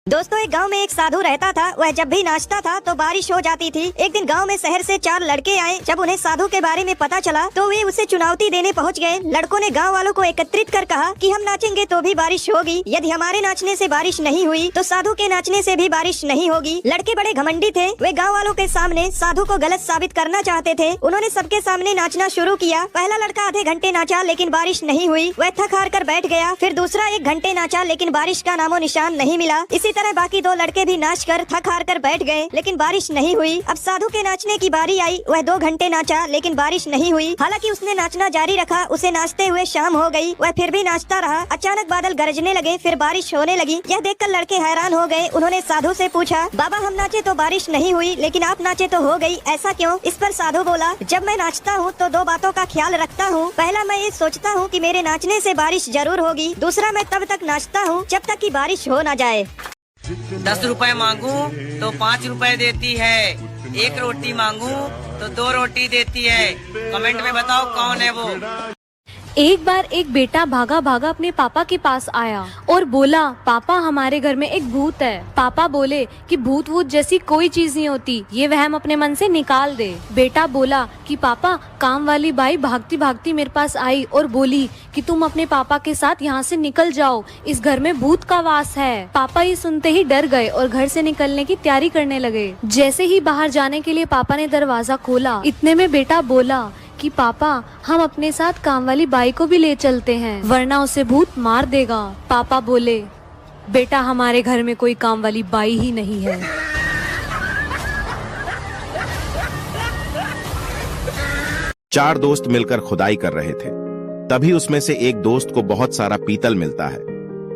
दोस्तों, एक गांव में एक साधु रहता था। वह जब भी नाचता था तो बारिश हो जाती थी। एक दिन गांव में शहर से 4 लड़के आए। जब उन्हें साधु के बारे में पता चला तो वे उसे चुनौती देने पहुंच गए। लड़कों ने गांव वालों को एकत्रित कर कहा कि हम नाचेंगे तो भी बारिश होगी, यदि हमारे नाचने से बारिश नहीं हुई तो साधु के नाचने से भी बारिश नहीं होगी। लड़के बड़े घमंडी थे। वे गाँव वालों के सामने साधु को गलत साबित करना चाहते थे। उन्होंने सबके सामने नाचना शुरू किया। पहला लड़का आधे घंटे नाचा लेकिन बारिश नहीं हुई। वह थक हार कर बैठ गया। फिर दूसरा 1 घंटे नाचा लेकिन बारिश का नामो निशान नहीं मिला। इसी तरह बाकी 2 लड़के भी नाच कर थक हार कर बैठ गए लेकिन बारिश नहीं हुई। अब साधु के नाचने की बारी आई। वह 2 घंटे नाचा लेकिन बारिश नहीं हुई। हालांकि उसने नाचना जारी रखा। उसे नाचते हुए शाम हो गई। वह फिर भी नाचता रहा। अचानक बादल गरजने लगे, फिर बारिश होने लगी। यह देखकर लड़के हैरान हो गए। उन्होंने साधु से पूछा, बाबा हम नाचे तो बारिश नहीं हुई लेकिन आप नाचे तो हो गई, ऐसा क्यों? इस पर साधु बोला, जब मैं नाचता हूँ तो 2 बातों का ख्याल रखता हूँ। पहला, मैं ये सोचता हूँ कि मेरे नाचने से बारिश जरूर होगी। दूसरा, मैं तब तक नाचता हूँ जब तक कि बारिश हो न जाए। 10 रुपए मांगू तो 5 रुपए देती है, 1 रोटी मांगू तो 2 रोटी देती है। कमेंट में बताओ कौन है वो। एक बार एक बेटा भागा भागा अपने पापा के पास आया और बोला, पापा हमारे घर में एक भूत है। पापा बोले कि भूत वूत जैसी कोई चीज नहीं होती, ये वहम अपने मन से निकाल दे। बेटा बोला कि पापा काम वाली बाई भागती भागती मेरे पास आई और बोली कि तुम अपने पापा के साथ यहाँ से निकल जाओ, इस घर में भूत का वास है। पापा ये सुनते ही डर गए और घर से निकलने की तैयारी करने लगे। जैसे ही बाहर जाने के लिए पापा ने दरवाजा खोला, इतने में बेटा बोला कि पापा हम अपने साथ काम वाली बाई को भी ले चलते हैं, वरना उसे भूत मार देगा। पापा बोले, बेटा हमारे घर में कोई काम वाली बाई ही नहीं है। 4 दोस्त मिलकर खुदाई कर रहे थे। तभी उसमें से एक दोस्त को बहुत सारा पीतल मिलता है।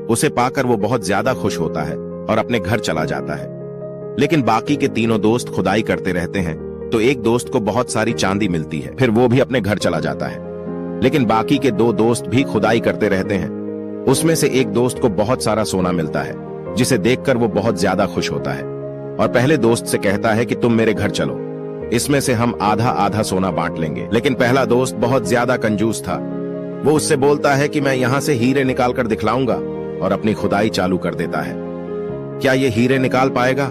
उसे पाकर वो बहुत ज्यादा खुश होता है और अपने घर चला जाता है। लेकिन बाकी के तीनों दोस्त खुदाई करते रहते हैं तो एक दोस्त को बहुत सारी चांदी मिलती है। फिर वो भी अपने घर चला जाता है। लेकिन बाकी के 2 दोस्त भी खुदाई करते रहते हैं। उसमें से एक दोस्त को बहुत सारा सोना मिलता है, जिसे देखकर वो बहुत ज्यादा खुश होता है और पहले दोस्त से कहता है कि तुम मेरे घर चलो, इसमें से हम आधा आधा सोना बांट लेंगे। लेकिन पहला दोस्त बहुत ज्यादा कंजूस था। वो उससे बोलता है कि मैं यहाँ से हीरे निकाल कर दिखलाऊंगा और अपनी खुदाई चालू कर देता है। क्या ये हीरे निकाल पाएगा?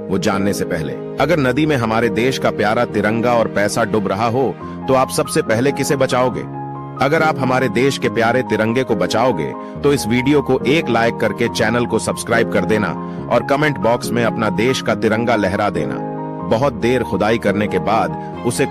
वो जानने से पहले, अगर नदी में हमारे देश का प्यारा तिरंगा और पैसा डूब रहा हो तो आप सबसे पहले किसे बचाओगे? अगर आप हमारे देश के प्यारे तिरंगे को बचाओगे तो इस वीडियो को 1 लाइक करके चैनल को सब्सक्राइब कर देना और कमेंट बॉक्स में अपना देश का तिरंगा लहरा देना। बहुत देर खुदाई करने के बाद उसे